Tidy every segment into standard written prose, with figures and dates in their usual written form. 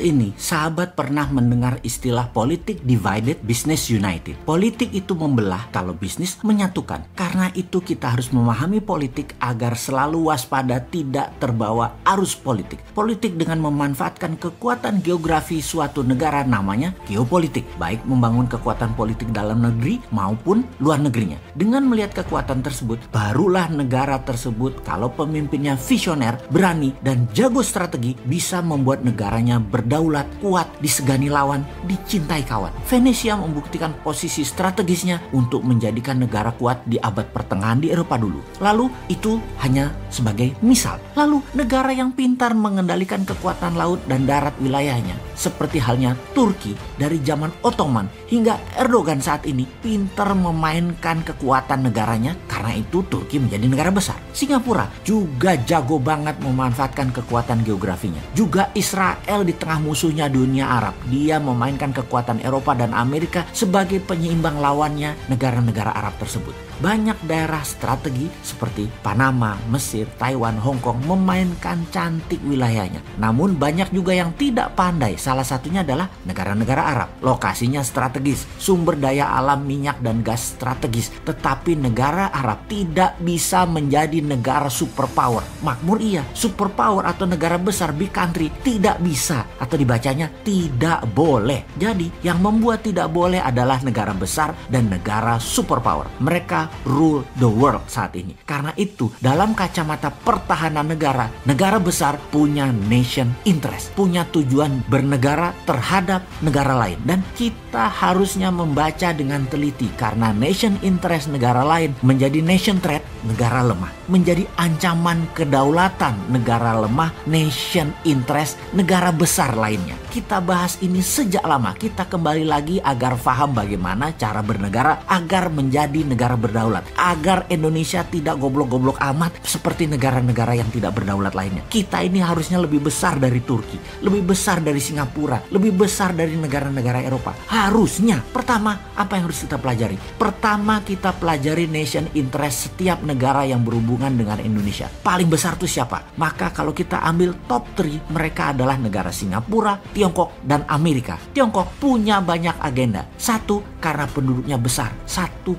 ini, sahabat pernah mendengar istilah politik divided, business united. Politik itu membelah, kalau bisnis menyatukan. Karena itu kita harus memahami politik agar selalu waspada tidak terbawa arus politik. Politik dengan memanfaatkan kekuatan geografi suatu negara namanya geopolitik. Baik membangun kekuatan politik dalam negeri maupun luar negerinya. Dengan melihat kekuatan tersebut, barulah negara tersebut kalau pemimpinnya visioner, berani, dan jago strategi bisa membuat negaranya berdaulat, kuat, disegani lawan, dicintai kawan. Venesia membuktikan posisi strategisnya untuk menjadikan negara kuat di abad pertengahan di Eropa dulu. Lalu itu hanya sebagai misal. Lalu negara yang pintar mengendalikan kekuatan laut dan darat wilayahnya, seperti halnya Turki dari zaman Ottoman hingga Erdogan saat ini, pintar memainkan kekuatan negaranya. Karena itu Turki menjadi negara besar. Singapura juga jago banget memanfaatkan kekuatan geografinya. Juga Israel di tengah musuhnya dunia Arab, dia memainkan kekuatan Eropa dan Amerika sebagai penyeimbang lawannya negara-negara Arab tersebut. Banyak daerah strategi seperti Panama, Mesir, Taiwan, Hong Kong memainkan cantik wilayahnya. Namun banyak juga yang tidak pandai. Salah satunya adalah negara-negara Arab. Lokasinya strategis, sumber daya alam minyak dan gas strategis. Tetapi negara Arab tidak bisa menjadi negara superpower. Makmur iya, superpower atau negara besar, big country, tidak bisa, atau dibacanya tidak boleh. Jadi yang membuat tidak boleh adalah negara besar dan negara superpower. Mereka rule the world saat ini. Karena itu dalam kacamata pertahanan negara, negara besar punya nation interest, punya tujuan bernegara terhadap negara lain. Dan kita harusnya membaca dengan teliti, karena nation interest negara lain menjadi nation threat, negara lemah. Menjadi ancaman kedaulatan, negara lemah, nation interest negara besar lainnya. Kita bahas ini sejak lama. Kita kembali lagi agar paham bagaimana cara bernegara agar menjadi negara berdaulat. Agar Indonesia tidak goblok-goblok amat seperti negara-negara yang tidak berdaulat lainnya. Kita ini harusnya lebih besar dari Turki, lebih besar dari Singapura, lebih besar dari negara-negara Eropa. Harusnya. Pertama, apa yang harus kita pelajari? Pertama, kita pelajari nation interest setiap negara yang berhubungan dengan Indonesia. Paling besar itu siapa? Maka kalau kita ambil top 3, mereka adalah negara Singapura, Tiongkok, dan Amerika. Tiongkok punya banyak agenda. Satu, karena penduduknya besar. 1,5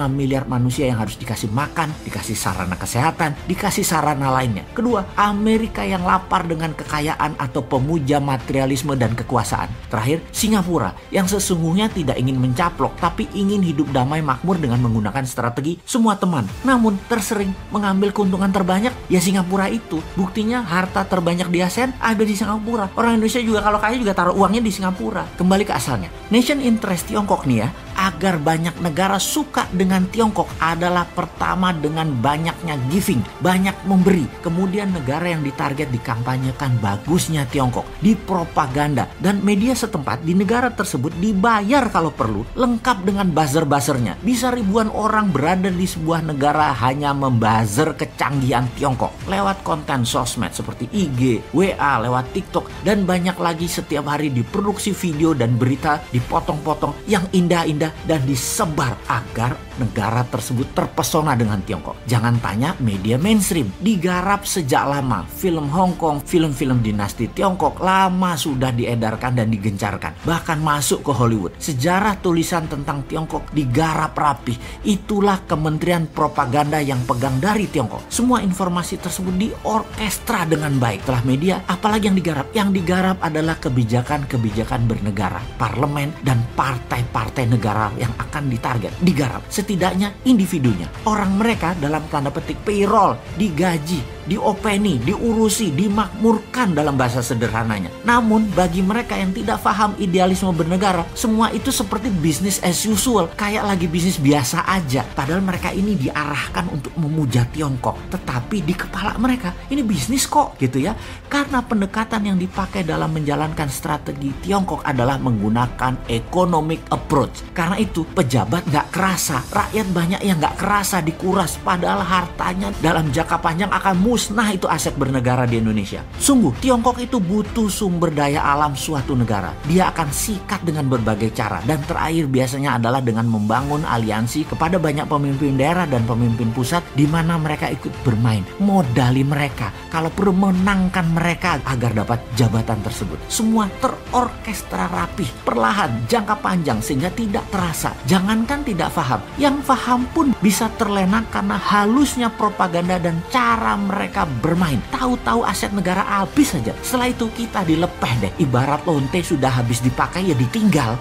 miliar manusia yang harus dikasih makan, dikasih sarana kesehatan, dikasih sarana lainnya. Kedua, Amerika yang lapar dengan kekayaan atau pemuja materialisme dan kekuasaan. Terakhir, Singapura yang sesungguhnya tidak ingin mencaplok, tapi ingin hidup damai makmur dengan menggunakan strategi semua teman. Namun tersering mengambil keuntungan terbanyak ya Singapura itu. Buktinya harta terbanyak di ASEAN ada di Singapura. Orang Indonesia juga kalau kaya juga taruh uangnya di Singapura. Kembali ke asalnya. Nation interest Tiongkok nih ya, agar banyak negara suka dengan Tiongkok adalah pertama dengan banyaknya giving, banyak memberi. Kemudian negara yang ditarget dikampanyekan bagusnya Tiongkok, dipropaganda, dan media setempat di negara tersebut dibayar kalau perlu, lengkap dengan buzzer-buzzernya. Bisa ribuan orang berada di sebuah negara hanya membuzzer kecanggihan Tiongkok lewat konten sosmed seperti IG, WA, lewat TikTok, dan banyak lagi. Setiap hari diproduksi video dan berita dipotong-potong yang indah-indah dan disebar agar negara tersebut terpesona dengan Tiongkok. Jangan tanya media mainstream, digarap sejak lama. Film Hong Kong, film-film dinasti Tiongkok lama sudah diedarkan dan digencarkan, bahkan masuk ke Hollywood. Sejarah tulisan tentang Tiongkok digarap rapih. Itulah Kementerian Propaganda yang pegang dari Tiongkok. Semua informasi tersebut diorkestra dengan baik. Telah media, apalagi yang digarap? Yang digarap adalah kebijakan-kebijakan bernegara, parlemen, dan partai-partai negara yang akan ditarget. Digarap setidaknya individunya. Orang mereka dalam tanda petik payroll, digaji, diopeni, diurusi, dimakmurkan dalam bahasa sederhananya. Namun bagi mereka yang tidak paham idealisme bernegara, semua itu seperti business as usual, kayak lagi bisnis biasa aja. Padahal mereka ini diarahkan untuk memuja Tiongkok, tetapi di kepala mereka ini bisnis kok gitu ya. Karena pendekatan yang dipakai dalam menjalankan strategi Tiongkok adalah menggunakan economic approach. Karena itu pejabat gak kerasa, rakyat banyak yang gak kerasa dikuras, padahal hartanya dalam jangka panjang akan musnah itu aset bernegara di Indonesia. Sungguh, Tiongkok itu butuh sumber daya alam suatu negara. Dia akan sikat dengan berbagai cara. Dan terakhir biasanya adalah dengan membangun aliansi kepada banyak pemimpin daerah dan pemimpin pusat di mana mereka ikut bermain. Modali mereka. Kalau perlu menangkan mereka agar dapat jabatan tersebut. Semua terorkestra rapih, perlahan, jangka panjang sehingga tidak terasa. Jangankan tidak paham, yang paham pun bisa terlena karena halusnya propaganda dan cara mereka bermain. Tahu-tahu aset negara habis saja. Setelah itu kita dilepeh deh. Ibarat lonte sudah habis dipakai ya ditinggal.